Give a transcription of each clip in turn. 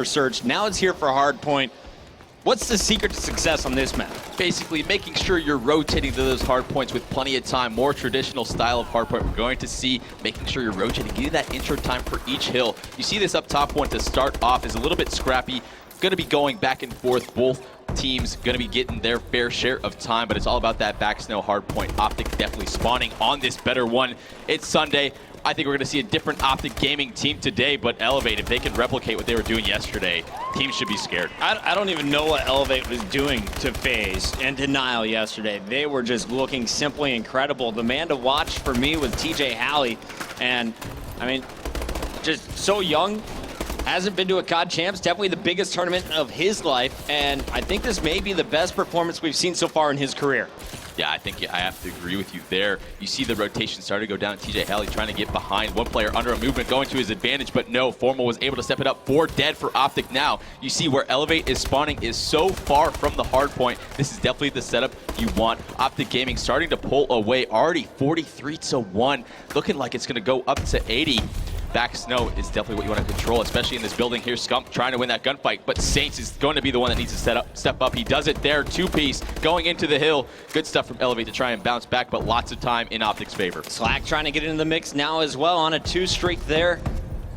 Surge. Now it's here for Hardpoint. What's the secret to success on this map? Basically making sure you're rotating to those hard points with plenty of time. More traditional style of hardpoint we're going to see. Making sure you're rotating, getting that intro time for each hill. You see this up top one to start off is a little bit scrappy. Going to be going back and forth. Both teams going to be getting their fair share of time, but it's all about that back snow hardpoint. OpTic definitely spawning on this better one. It's Sunday. I think we're going to see a different OpTic gaming team today, but eLevate, if they can replicate what they were doing yesterday, teams should be scared. I don't even know what eLevate was doing to FaZe and Denial yesterday. They were just looking simply incredible. The man to watch for me was TJ Halley, and I mean, just so young, hasn't been to a COD Champs, definitely the biggest tournament of his life, and I think this may be the best performance we've seen so far in his career. Yeah, I think I have to agree with you there. You see the rotation starting to go down. TJ Halley trying to get behind one player under a movement going to his advantage, but no, Formal was able to step it up. 4 dead for OpTic now. You see where eLevate is spawning is so far from the hard point. This is definitely the setup you want. OpTic Gaming starting to pull away. Already 43-1. Looking like it's going to go up to 80. Back snow is definitely what you want to control, especially in this building here. Scump trying to win that gunfight, but Saints is going to be the one that needs to step up. He does it there, 2-piece, going into the hill. Good stuff from eLevate to try and bounce back, but lots of time in OpTic's favor. Slack trying to get into the mix now as well on a 2 streak there.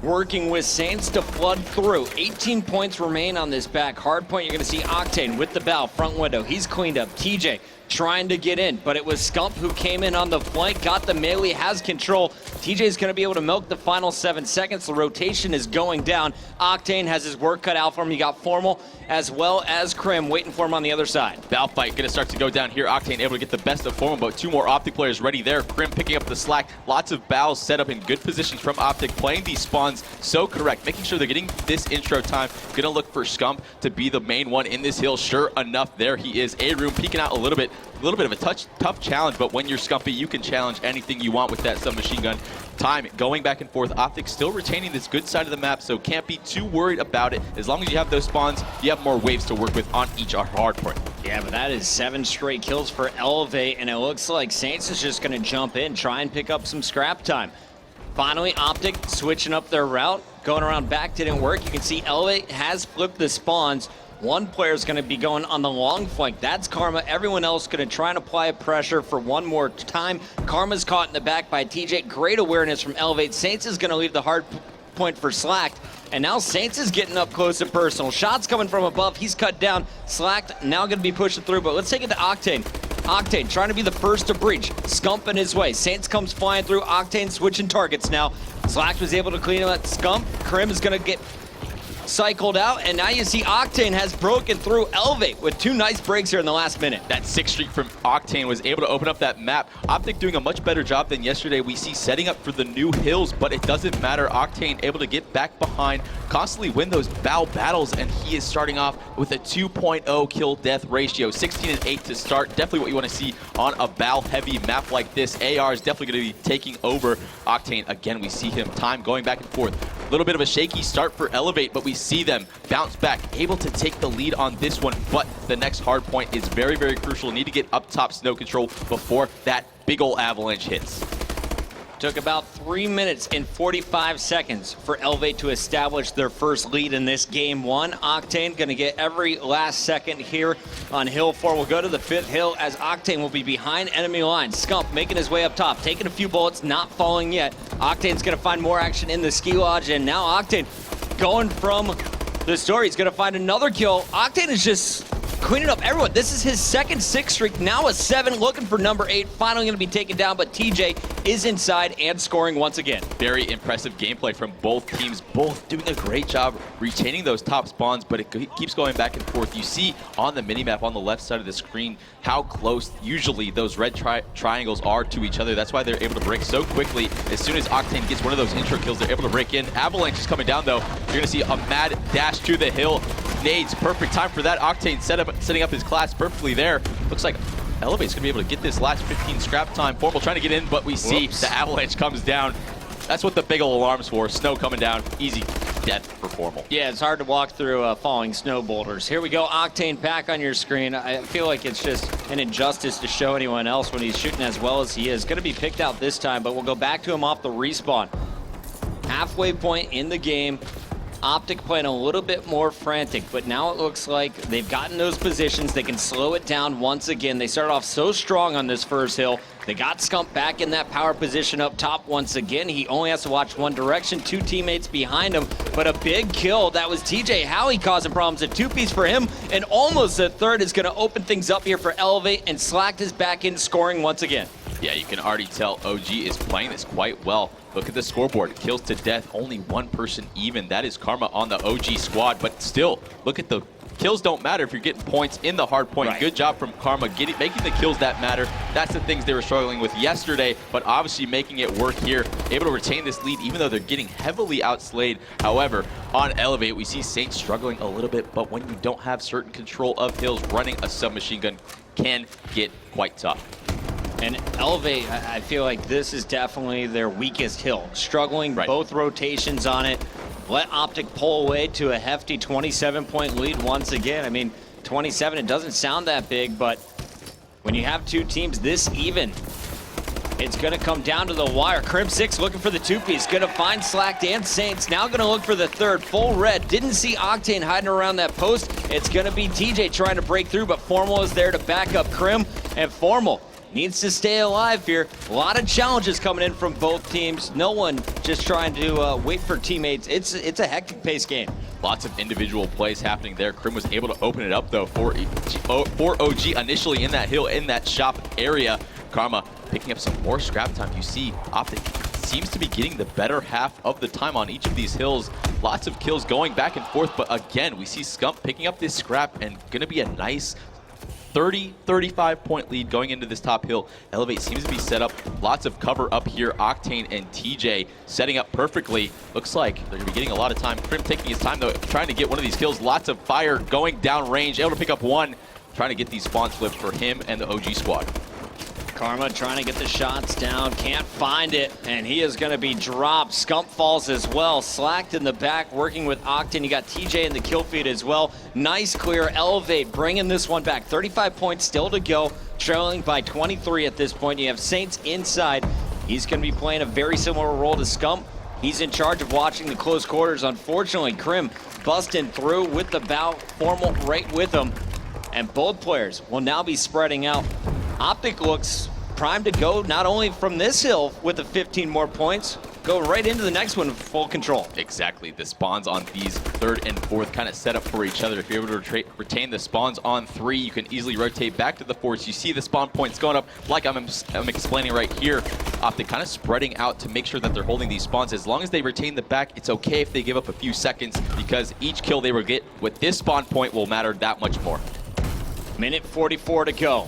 Working with Saints to flood through. 18 points remain on this back hard point. You're going to see Octane with the bow, front window. He's cleaned up. TJ trying to get in, but it was Scump who came in on the flank, got the melee, has control. TJ's going to be able to milk the final 7 seconds. The rotation is going down. Octane has his work cut out for him. You got Formal as well as Krim waiting for him on the other side. Bow fight going to start to go down here. Octane able to get the best of Formal, but 2 more OpTic players ready there. Krim picking up the slack. Lots of bows set up in good positions from OpTic, playing these spawns so correct, making sure they're getting this intro time. Going to look for Scump to be the main one in this hill. Sure enough, there he is. A-Room peeking out a little bit of a tough challenge, but when you're Scumpy, you can challenge anything you want with that submachine gun. Time going back and forth. OpTic still retaining this good side of the map, so can't be too worried about it. As long as you have those spawns, you have more waves to work with on each hard point. Yeah, but that is 7 straight kills for eLevate, and it looks like Saints is just going to jump in, try and pick up some scrap time. Finally, OpTic switching up their route. Going around back didn't work. You can see eLevate has flipped the spawns. One player is going to be going on the long flank. That's Karma. Everyone else going to try and apply pressure for one more time. Karma's caught in the back by TJ. Great awareness from eLevate. Saints is going to leave the hard point for Slacked. And now Saints is getting up close and personal. Shots coming from above. He's cut down. Slacked now going to be pushing through. But let's take it to Octane. Octane trying to be the first to breach. Scump in his way. Saints comes flying through. Octane switching targets now. Slacked was able to clean up Scump. Krim is going to get cycled out, and now you see Octane has broken through eLevate with 2 nice breaks here in the last minute. That 6th streak from Octane was able to open up that map. OpTic doing a much better job than yesterday. We see setting up for the new hills, but it doesn't matter. Octane able to get back behind, constantly win those bow battles, and he is starting off with a 2.0 kill death ratio. 16 and 8 to start. Definitely what you want to see on a bow heavy map like this. AR is definitely going to be taking over Octane. Again, we see him time going back and forth. A little bit of a shaky start for eLevate, but we see them bounce back, able to take the lead on this one, but the next hard point is very, very crucial. Need to get up top snow control before that big ol' avalanche hits. Took about 3 minutes and 45 seconds for eLevate to establish their first lead in this game 1. Octane going to get every last second here on hill 4. We'll go to the 5th hill as Octane will be behind enemy lines. Scump making his way up top, taking a few bullets, not falling yet. Octane's going to find more action in the ski lodge, and now Octane going from the story. He's going to find another kill. Octane is just cleaning up everyone. This is his second 6 streak, now a 7, looking for number 8. Finally going to be taken down, but TJ is inside and scoring once again. Very impressive gameplay from both teams, both doing a great job retaining those top spawns, but it keeps going back and forth. You see on the minimap on the left side of the screen how close usually those red triangles are to each other. That's why they're able to break so quickly. As soon as Octane gets one of those intro kills, they're able to break in. Avalanche is coming down though. You're going to see a mad dash to the hill. Nades, perfect time for that. Octane setting up his class perfectly there. Looks like eLevate's gonna be able to get this last 15 scrap time. Formal trying to get in, but we see the avalanche comes down. That's what the big ol' alarm's for. Snow coming down, easy death for Formal. Yeah, it's hard to walk through falling snow boulders. Here we go, Octane back on your screen. I feel like it's just an injustice to show anyone else when he's shooting as well as he is. Gonna be picked out this time, but we'll go back to him off the respawn. Halfway point in the game. OpTic playing a little bit more frantic, but now it looks like they've gotten those positions. They can slow it down once again. They started off so strong on this first hill. They got Scump back in that power position up top once again. He only has to watch one direction, 2 teammates behind him, but a big kill. That was TJ Howie causing problems. A 2-piece for him, and almost a third is going to open things up here for eLevate, and Slacked is back in scoring once again. Yeah, you can already tell OG is playing this quite well. Look at the scoreboard. Kills to death, only one person even. That is Karma on the OG squad, but still, look at the kills don't matter if you're getting points in the hard point. Right. Good Good job from Karma making the kills that matter. That's the things they were struggling with yesterday, but obviously making it work here. Able to retain this lead even though they're getting heavily outslayed. However, on eLevate, we see Saints struggling a little bit, but when you don't have certain control of hills, running a submachine gun can get quite tough. And eLevate, I feel like this is definitely their weakest hill. Struggling both rotations on it. Let OpTic pull away to a hefty 27-point lead once again. I mean, 27, it doesn't sound that big, but when you have 2 teams this even, it's going to come down to the wire. Crim6 looking for the 2-piece. Going to find Slacked and Saints. Now going to look for the third. Full red. Didn't see Octane hiding around that post. It's going to be TJ trying to break through, but Formal is there to back up Crim. And Formal needs to stay alive here. A lot of challenges coming in from both teams. No one just trying to wait for teammates. It's a hectic pace game. Lots of individual plays happening there. Crim was able to open it up though for OG initially in that hill, in that shop area. Karma picking up some more scrap time. You see OpTic seems to be getting the better half of the time on each of these hills. Lots of kills going back and forth, but again, we see Scump picking up this scrap and gonna be a nice 35 point lead going into this top hill. eLevate seems to be set up. Lots of cover up here. Octane and TJ setting up perfectly. Looks like they're going to be getting a lot of time. Crim taking his time, though, trying to get one of these kills. Lots of fire going down range. Able to pick up one. Trying to get these spawn flips for him and the OG squad. Karma trying to get the shots down, can't find it, and he is going to be dropped. Scump falls as well. Slacked in the back, working with Octane. You got TJ in the kill feed as well. Nice clear. eLevate bringing this one back. 35 points still to go, trailing by 23 at this point. You have Saints inside. He's going to be playing a very similar role to Scump. He's in charge of watching the close quarters. Unfortunately, Crim busting through with the bow. Formal right with him. And both players will now be spreading out. OpTic looks primed to go not only from this hill with the 15 more points, go right into the next one with full control. Exactly. The spawns on these 3rd and 4th kind of set up for each other. If you're able to retain the spawns on 3, you can easily rotate back to the 4s. You see the spawn points going up like I'm explaining right here. OpTic kind of spreading out to make sure that they're holding these spawns. As long as they retain the back, it's okay if they give up a few seconds because each kill they will get with this spawn point will matter that much more. Minute 44 to go.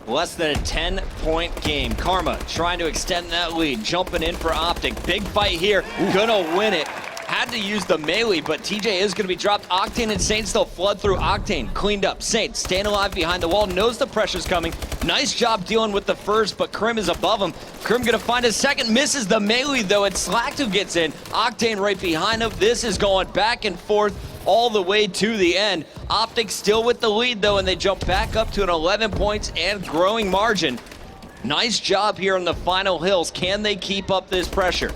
Less than a 10-point game. Karma trying to extend that lead, jumping in for OpTic. Big fight here, gonna win it. Had to use the melee, but TJ is gonna be dropped. Octane and Saints still flood through. Octane cleaned up. Saints staying alive behind the wall, knows the pressure's coming. Nice job dealing with the first, but Crim is above him. Crim gonna find a second, misses the melee though. It's Slacked who gets in. Octane right behind him. This is going back and forth all the way to the end. OpTic still with the lead though, and they jump back up to an 11 points and growing margin. Nice job here on the final hills. Can they keep up this pressure?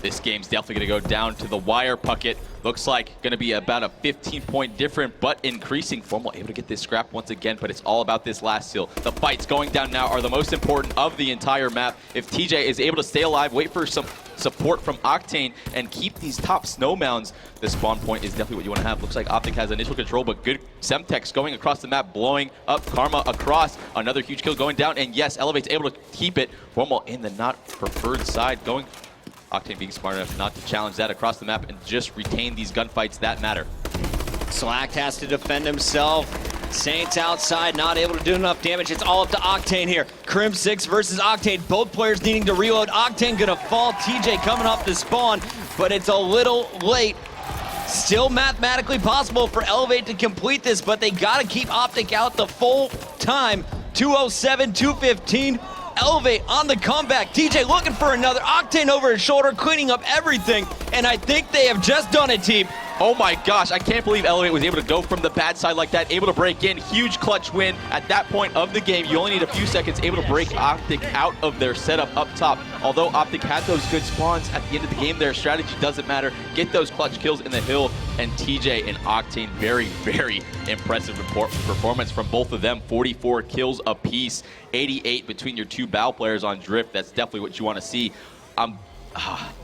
This game's definitely going to go down to the wire, Puckett. Looks like going to be about a 15-point difference, but increasing. Formal able to get this scrap once again, but it's all about this last hill. The fights going down now are the most important of the entire map. If TJ is able to stay alive, wait for some support from Octane, and keep these top snow mounds, the spawn point is definitely what you want to have. Looks like OpTic has initial control, but good Semtex going across the map, blowing up Karma across. Another huge kill going down, and yes, eLevate's able to keep it. Formal in the not preferred side, going Octane being smart enough not to challenge that across the map and just retain these gunfights that matter. Slacked has to defend himself. Saints outside, not able to do enough damage. It's all up to Octane here. Crim6 versus Octane. Both players needing to reload. Octane gonna fall. TJ coming off the spawn, but it's a little late. Still mathematically possible for eLevate to complete this, but they gotta keep OpTic out the full time. 207, 215. eLevate on the comeback. TJ looking for another. Octane over his shoulder, cleaning up everything. And I think they have just done it, team. Oh my gosh, I can't believe eLevate was able to go from the bad side like that, able to break in. Huge clutch win at that point of the game. You only need a few seconds, able to break OpTic out of their setup up top. Although OpTic had those good spawns at the end of the game, their strategy doesn't matter. Get those clutch kills in the hill, and TJ and Octane, very, very impressive performance from both of them. 44 kills apiece, 88 between your two BAL players on Drift. That's definitely what you want to see.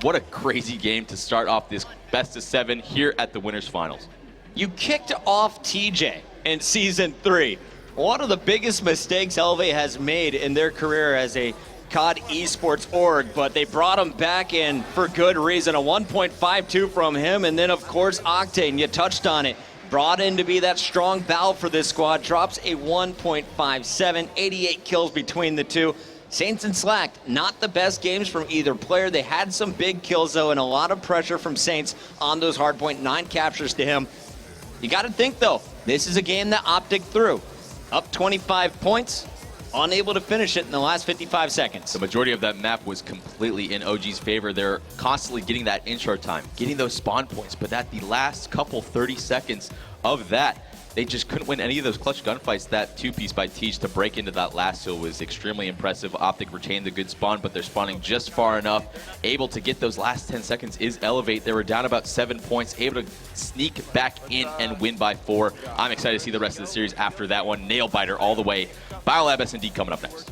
What a crazy game to start off this best of 7 here at the Winners Finals. You kicked off TJ in Season 3. One of the biggest mistakes eLevate has made in their career as a COD esports org, but they brought him back in for good reason. A 1.52 from him, and then of course Octane, you touched on it. Brought in to be that strong valve for this squad, drops a 1.57, 88 kills between the two. Saints and Slack, not the best games from either player. They had some big kills, though, and a lot of pressure from Saints on those hardpoint. 9 captures to him. You got to think, though, this is a game that OpTic threw. Up 25 points, unable to finish it in the last 55 seconds. The majority of that map was completely in OG's favor. They're constantly getting that intro time, getting those spawn points, but at the last couple 30 seconds of that, they just couldn't win any of those clutch gunfights. That two-piece by Teach to break into that last hill was extremely impressive. OpTic retained the good spawn, but they're spawning just far enough. Able to get those last 10 seconds is eLevate. They were down about 7 points, able to sneak back in and win by 4. I'm excited to see the rest of the series after that one. Nail biter all the way. Biolab S&D coming up next.